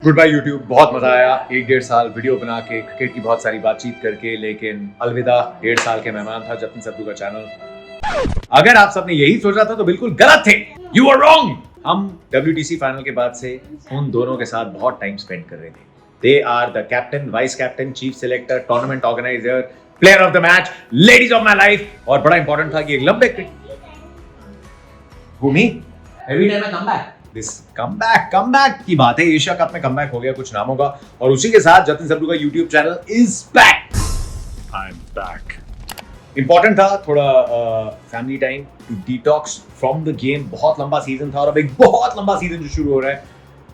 Good bye YouTube. बहुत मजा आया 1-1.5 साल वीडियो बना के, क्रिकेट की बहुत सारी बातचीत करके, लेकिन अलविदा 1.5 साल के मेहमान था जतिन सब्दू का चैनल। अगर आप सबने यही सोचा था तो बिल्कुल गलत थे। You are wrong. हम WTC फाइनल के बाद से उन दोनों के साथ बहुत टाइम स्पेंड कर रहे थे। They are the captain, vice captain, chief selector, tournament organizer, player of the match, ladies of my life. और बड़ा इंपॉर्टेंट था कि एक लंबे भूमि every time I come back this comeback की बात है। एशिया कप में कमबैक हो गया कुछ नामों का, और उसी के साथ जतिन सब्दू का YouTube channel is back. I am back. Important था थोड़ा family time to detox from the game. बहुत लंबा सीजन था और अब एक बहुत लंबा सीजन जो शुरू हो रहा है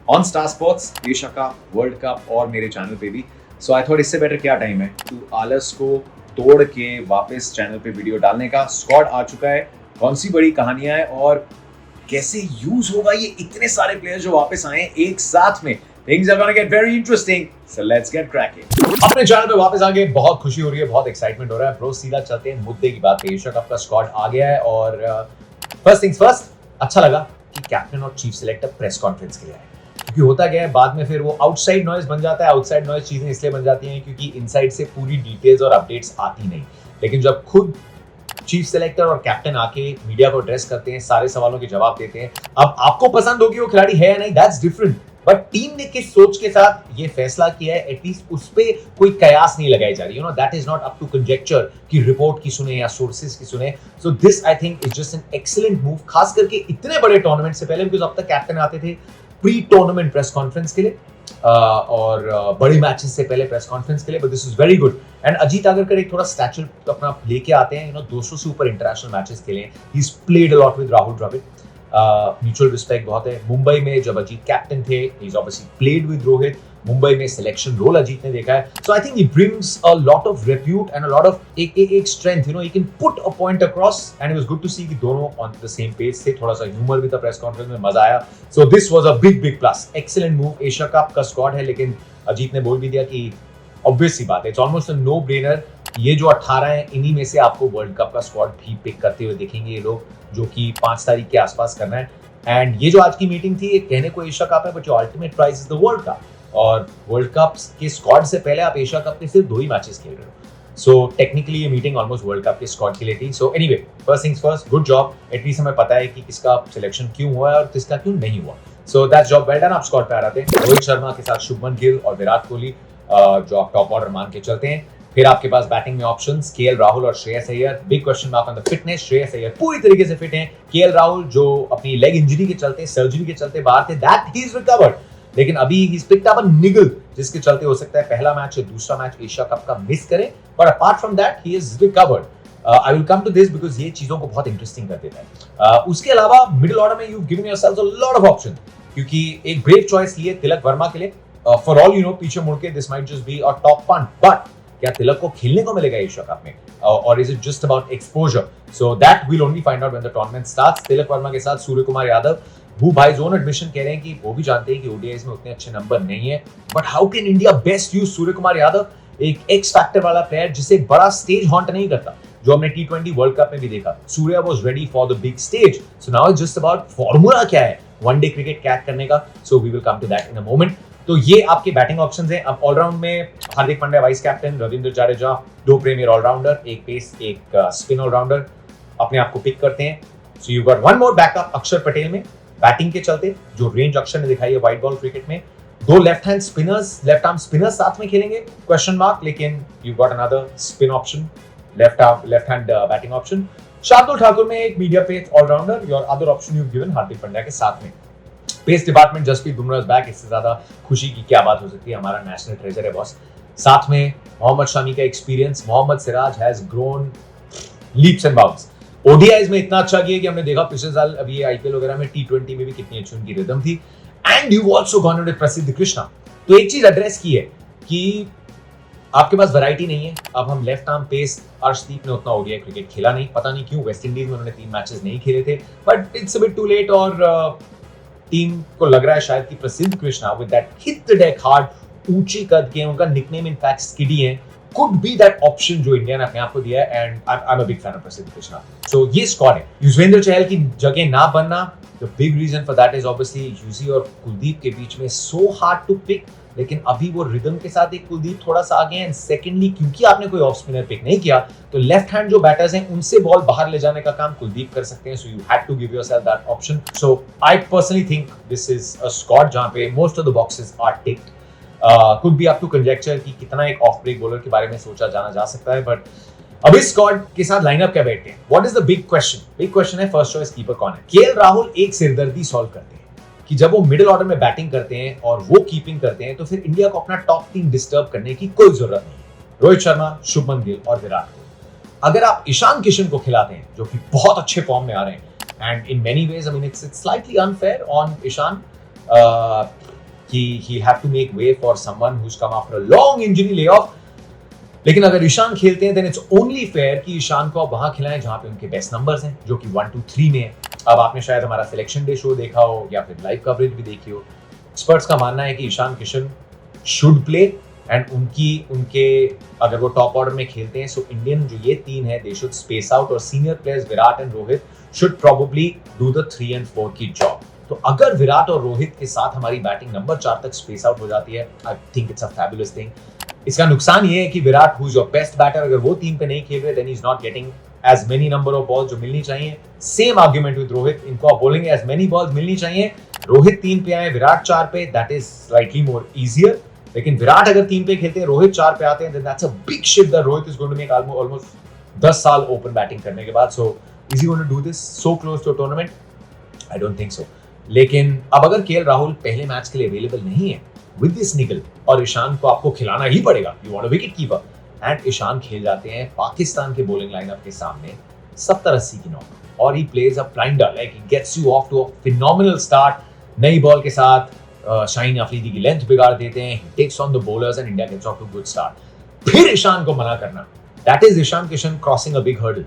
on star sports, Asia cup, world Cup और मेरे चैनल पे भी। सो आई थॉट इससे बेटर क्या टाइम है टू आलस को तोड़ के वापस चैनल पे वीडियो डालने का। स्क्वाड आ चुका है, कौन सी बड़ी कहानियां हैं और कैसे यूज होगा ये इतने सारे प्लेयर्स जो वापस आए एक साथ में। Things are gonna get very interesting. So let's get cracking. अपने चैनल पे वापस आ गए, बहुत खुशी हो रही है, बहुत एक्साइटमेंट हो रहा है। ब्रो सीधा चलते हैं मुद्दे की बात पे। एशिया कप का स्क्वाड आ गया है और फर्स्ट थिंग्स फर्स्ट, अच्छा लगा कि कैप्टन और चीफ सिलेक्टर प्रेस कॉन्फ्रेंस के लिए आए, क्योंकि होता क्या है बाद में फिर वो आउटसाइड नॉइज बन जाता है। आउटसाइड नॉइज चीजें इसलिए बन जाती हैं क्योंकि इनसाइड से पूरी डिटेल्स और अपडेट्स आती नहीं, लेकिन जब खुद चीफ सिलेक्टर और कैप्टन आके मीडिया को एड्रेस करते हैं, सारे सवालों के जवाब देते हैं। अब आपको पसंद होगी वो खिलाड़ी है या नहीं, दैट्स डिफरेंट, बट टीम ने किस सोच के साथ ये फैसला किया है, एटलीस्ट उस पे कोई कयास नहीं लगाई जा रही। That is not up to conjecture कि रिपोर्ट की सुने या सोर्सेज की सुने। So this I think is just an excellent move, खास करके इतने बड़े टूर्नामेंट से पहले, बिकॉज अब तक कैप्टन आते थे प्री टूर्नामेंट प्रेस कॉन्फ्रेंस के लिए और बड़े मैचेस से पहले प्रेस कॉन्फ्रेंस के लिए, but this is very good. And Ajit Agarkar एक थोड़ा स्टैचर अपना लेके आते हैं, 200 से ऊपर इंटरनेशनल मैचेस खेले हैं। He is played a lot with Rahul Dravid, mutual respect बहुत है। मुंबई में जब अजीत कैप्टन थे, he is obviously played with Rohit. Mumbai में सिलेक्शन रोल अजीत ने देखा है। So I think he brings a lot of repute and a lot of एक strength, he can put a point across, and it was good to see कि दोनों on the same page थे। थोड़ा सा humour भी था press conference में, मजा आया। So this was a big plus, excellent move. Asia Cup का स्क्वाड है, लेकिन अजीत ने बोल भी दिया कि ऑब्वियस सी बात है, it's almost a no brainer, ये जो 18 हैं इन्हीं में से आपको वर्ल्ड कप का स्क्वाड भी पिक करते हुए देखेंगे ये लोग, जो कि 5 तारीख के आसपास करना है। एंड ये जो आज की मीटिंग थी, ये कहने को एशिया कप है, बट जो ultimate prize is the World Cup, और वर्ल्ड कप के स्क्वाड से पहले आप एशिया कप के सिर्फ 2 ही मैचेस खेल रहे हो। सो टेक्निकली ये मीटिंग ऑलमोस्ट वर्ल्ड कप के स्क्वाड के लिए थी। So anyway, first things first, good job. At least हमें पता है कि किसका सिलेक्शन क्यों हुआ है और किसका क्यों नहीं हुआ। So that's job well done. आप स्क्वाड पे आ रहे थे रोहित शर्मा के साथ शुभमन गिल और विराट कोहली, जो आप टॉप ऑर्डर मान के चलते हैं। फिर आपके पास बैटिंग में ऑप्शंस KL राहुल और Shreyas Iyer. Big question mark on the fitness. Shreyas Iyer पूरी तरीके से फिट हैं। KL राहुल जो अपनी लेग इंजरी के चलते, सर्जरी के चलते बाहर थे, दैट ही इज रिकवर्ड, लेकिन अभी ही पिक्ड अप अ निगल, जिसके चलते हो सकता है पहला मैच या दूसरा मैच एशिया कप का मिस करे, but apart from that he is recovered. I will come to this because ये चीजों को बहुत इंटरेस्टिंग कर देता है। उसके अलावा मिडिल ऑर्डर में you given yourselves a lot of option, क्योंकि एक ब्रेव चॉइस लिए तिलक वर्मा के लिए। फॉर ऑल पीछे मुड़ के this might just be a top punt, but क्या तिलक को खेलने को मिलेगा एशिया कप में, और is it just about exposure? So that will only find out when the tournament starts. Tilak Varma के साथ सूर्य कुमार यादव, वो भाई जोन एडमिशन कह रहे हैं कि वो भी जानते हैं कि ओडीआईज में उतने अच्छे नंबर नहीं है, but how can India best use Suryakumar Yadav, एक एक्स फैक्टर वाला प्लेयर जिसे बड़ा स्टेज हॉन्ट नहीं करता, जो हमने T20 वर्ल्ड कप में भी देखा। Surya was ready for the big stage, so now it's just about formula क्या है वनडे क्रिकेट क्रैक करने का। So we will come to that in a moment. तो ये आपके बैटिंग ऑप्शंस हैं। अब ऑलराउंड में Hardik Pandya vice captain, Ravindra Jadeja 2 premier allrounder, एक पेस एक स्पिन ऑलराउंडर अपने आप को पिक करते हैं। So you got one more backup Axar Patel में बैटिंग के चलते, जो रेंज अक्षर ने दिखाई है व्हाइट बॉल क्रिकेट में। 2 left hand spinners, left arm spinners साथ में खेलेंगे, क्वेश्चन मार्क, लेकिन you got another spin option, left hand batting option. Shardul Thakur में एक medium pace allrounder, your other option you given Hardik Pandya के साथ में। Pace department Jasprit Bumrah is back, इससे ज्यादा खुशी की क्या बात हो सकती है, हमारा नेशनल ट्रेजर है बॉस। साथ में मोहम्मद शमी का experience, Mohammed Siraj has grown leaps and bounds. ODIs में इतना अच्छा किया कि हमने देखा पिछले साल अभी आईपीएल वगैरह में T20 में भी कितनी अच्छी उनकी रिदम थी। And you also gone with प्रसिद्ध कृष्णा। तो एक चीज एड्रेस की है कि आपके पास वैरायटी नहीं है। अब हम लेफ्ट आर्म पेस, अर्शदीप ने उतना ओडीआई क्रिकेट खेला नहीं, पता नहीं क्यों, वेस्ट इंडीज में उन्होंने 3 मैचेस नहीं खेले थे, but it's a bit too late, और टीम को लग रहा है शायद कि Prasidh Krishna with that hit the deck hard, ऊंची कद के, उनका निकनेम इनफैक्ट स्किडी है, could be that option जो इंडिया ने अपने आप को दिया है, and I'm a big fan of प्रसिद्ध कृष्णा. So ये स्क्वाड है. युजवेंद्र चहल की जगह ना बनना, the big reason for that is obviously Yuzi और कुलदीप के बीच में so hard to pick. लेकिन अभी वो रिदम के साथ एक कुलदीप थोड़ा सा आगे हैं, एंड सेकेंडली क्योंकि आपने कोई ऑफ स्पिनर पिक नहीं किया तो लेफ्ट हैंड जो बैटर्स हैं उनसे बॉल बाहर ले जाने का काम कुलदीप कर सकते हैं. So you had to give yourself that option. So I personally think this is a squad जहां पे most of the boxes are ticked. Could be up to conjecture कि कितना एक ऑफ ब्रेक बॉलर के बारे में सोचा जाना जा सकता है, बट अब इस स्क्वाड के साथ लाइनअप क्या बैठते हैं. What is the big question? Big question है फर्स्ट चॉइस कीपर कौन है. केएल राहुल एक सिरदर्दी सॉल्व करते हैं कि जब वो मिडिल ऑर्डर में बैटिंग करते हैं और वो कीपिंग करते हैं तो फिर इंडिया को अपना टॉप टीम डिस्टर्ब करने की कोई जरूरत नहीं है. रोहित शर्मा, शुभमन गिल और विराट कोहली. अगर आप ईशान किशन को खिलाते हैं जो कि बहुत अच्छे फॉर्म में आ रहे हैं, and in many ways I mean it's slightly unfair on Ishan कि he have to make way for someone who's come after a long injury layoff. लेकिन अगर ईशान खेलते हैं then it's only fair कि ईशान को आप वहां खिलाएं जहां पे उनके बेस्ट नंबर्स हैं जो कि 1, 2, 3 में है. अब आपने शायद हमारा सिलेक्शन डे शो देखा हो या फिर लाइव कवरेज भी देखी हो. एक्सपर्ट्स का मानना है कि Ishan Kishan should play, and उनके अगर वो टॉप ऑर्डर में खेलते हैं सो इंडियन जो ये तीन है दे शुड स्पेस आउट, और senior players Virat and Rohit should probably do the 3 and 4 की जॉब. तो अगर विराट और रोहित के साथ हमारी बैटिंग नंबर 4 तक स्पेस आउट हो जाती है, I think it's a fabulous thing. इसका नुकसान ये है कि Virat who is your best batter, अगर वो टीम पे नहीं खेल रहे then he is not getting as many number of balls जो मिलनी चाहिए. सेम आर्गुमेंट विद रोहित, इनको आप बोलेंगे एज मेनी बॉल्स मिलनी चाहिए. रोहित 3 पे आए, विराट 4 पे, that is slightly more easier. लेकिन विराट अगर 3 पे खेलते हैं, रोहित 4 पे आते हैं, then that's a big shift that Rohit is going to make almost 10 साल ओपन बैटिंग करने के बाद. So is he going to do this so close to tournament? I don't think so. लेकिन अब अगर केएल राहुल पहले मैच के लिए अवेलेबल नहीं है विद दिस निगल और ईशान को आपको खिलाना ही पड़ेगा, you want a wicket keeper, and Ishan खेल जाते हैं पाकिस्तान के बॉलिंग लाइनअप के सामने 70-80 की नॉक, और he plays a blinder, like he gets you off to a phenomenal start. नई बॉल के साथ शाहीन अफरीदी की लेंथ बिगाड़ देते हैं, he takes on the bowlers and India gets off to good start. फिर ईशान को मना करना, that is Ishan Kishan crossing a big hurdle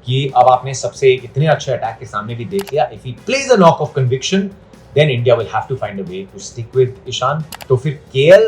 कि अब आपने सबसे इतने अच्छे अटैक के सामने भी देख लिया. If he plays a knock off conviction then India will have to find a way to stick with Ishan. तो फिर केएल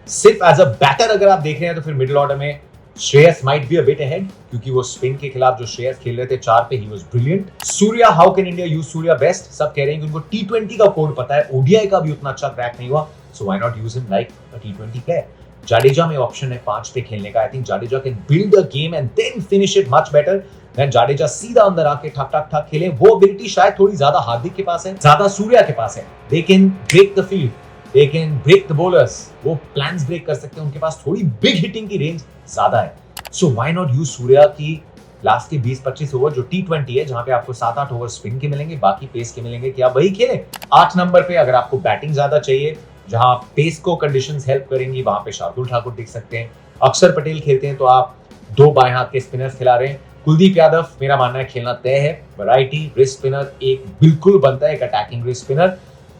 सिर्फ एज अ बैटर अगर आप देख रहे हैं तो फिर मिडिल ऑर्डर में Shreyas might be a bit ahead क्योंकि वो स्पिन के खिलाफ जो श्रेयस खेल रहे थे 4 पे, he was brilliant. Surya, how can India use Surya best? सब कह रहे हैं कि उनको T20 का कोड पता है, ओडीआई का भी उतना अच्छा क्रैक नहीं हुआ, so why not use him like a T20 player. Jadeja में ऑप्शन है 5 पे खेलने का. I think Jadeja can build a game and then finish it much better. Jadeja सीधा अंदर आके ठक ठक ठक खेले, वो एबिलिटी शायद थोड़ी ज्यादा हार्दिक के पास है, ज्यादा सूर्या के पास है. They can break the field, they can break the bowlers, वो प्लान्स ब्रेक कर सकते हैं, उनके पास थोड़ी बिग हिटिंग की रेंज ज्यादा है. So why not use Surya की लास्ट के 20-25 ओवर जो T20 है जहां पे आपको 7-8 ओवर स्पिन के मिलेंगे, बाकी पेस के मिलेंगे, कि आप वही खेलें 8 नंबर पे. अगर आपको बैटिंग ज्यादा चाहिए जहां पेस को कंडीशंस हेल्प करेंगी, वहां पे शार्दुल ठाकुर दिख सकते हैं. अक्षर पटेल खेलते हैं तो आप 2 बाएं हाथ के स्पिनर्स खिला रहे हैं. कुलदीप यादव मेरा मानना है खेलना तय है. वैरायटी रिस्ट स्पिनर एक बिल्कुल बनता है, एक अटैकिंग रिस्ट स्पिनर.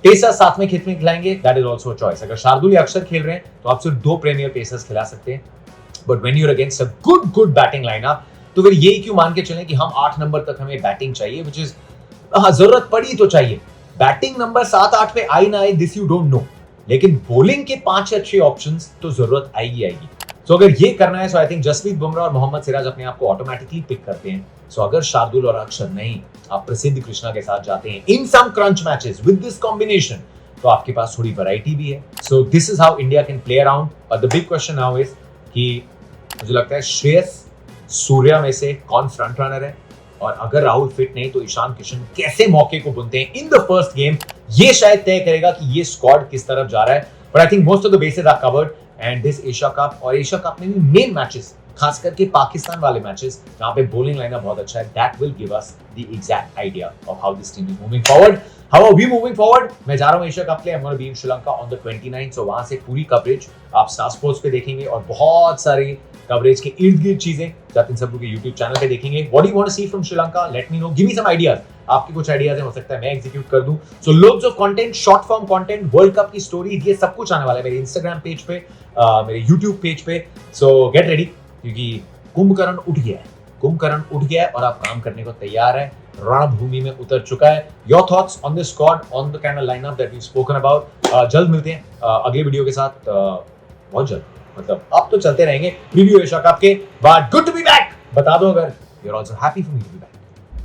पेसर साथ में खेत में खिलाएंगे, that is also a choice. अगर शार्दुल या अक्षर खेल रहे हैं तो आप सिर्फ 2 प्रीमियर पेसर्स खिला सकते हैं. But when you are against a good batting lineup तो फिर यही क्यों मान के चलें कि हम 8 नंबर तक हमें बैटिंग चाहिए, व्हिच इज जरूरत पड़ी तो चाहिए. बैटिंग नंबर 7-8 पे आई ना आई, दिस यू डोंट नो, लेकिन बॉलिंग के 5 या 6 ऑप्शंस तो जरूरत आएगी. तो अगर ये करना है, so I think Jasprit Bumrah और मोहम्मद सिराज अपने आप को ऑटोमेटिकली पिक करते हैं. सो अगर शार्दुल और अक्षर नहीं, आप प्रसिद्ध कृष्णा के साथ जाते हैं in some crunch matches with this combination, तो आपके पास थोड़ी वैरायटी भी है. So this is how India can play around. But the big question now is कि मुझे लगता है श्रेयस सूर्या में से कौन फ्रंट रनर है, और अगर राहुल फिट नहीं तो ईशान किशन कैसे मौके को बुनते हैं इन द फर्स्ट गेम, ये शायद तय करेगा कि ये स्क्वाड किस तरफ जा रहा है. But I think most of the basis are covered. And this Asia Cup, और एशिया कप में भी मेन मैचेस, खास करके पाकिस्तान वाले मैचेस जहां पे बॉलिंग लाइनअप बहुत अच्छा है, that will give us the exact idea of how this team is moving forward. How are we moving forward? मैं जा रहा हूं Asia Cup play, I am gonna be in Sri Lanka on the 29th. सो वहां से पूरी कवरेज आप star sports पे देखेंगे और बहुत सारी कवरेज के इर्द-गिर्द चीजें जतिन सब्रू के YouTube चैनल पे देखेंगे. What do you want to see from Sri Lanka? Let me know, give me some ideas. आपके कुछ आइडियाज हैं, हो सकता है मैं एग्जीक्यूट कर दूं. So loads of content, short form content, world cup की स्टोरीज, ये सब कुछ आने वाला है मेरे Instagram पेज पे, मेरे YouTube पेज पे. सो गेट रेडी, क्योंकि कुंभकर्ण उठ गया है. कुंभकर्ण उठ गया है और आप काम करने को तैयार है, रणभूमि में उतर चुका है. Your thoughts on this squad, on the kind of lineup that we spoken about. जल्द मिलते हैं अगले वीडियो के साथ, बहुत जल्द. मतलब अब तो चलते रहेंगे प्रीव्यू एशिया कप के बाद। Good to be back. बता दो अगर you are also happy for me to be back.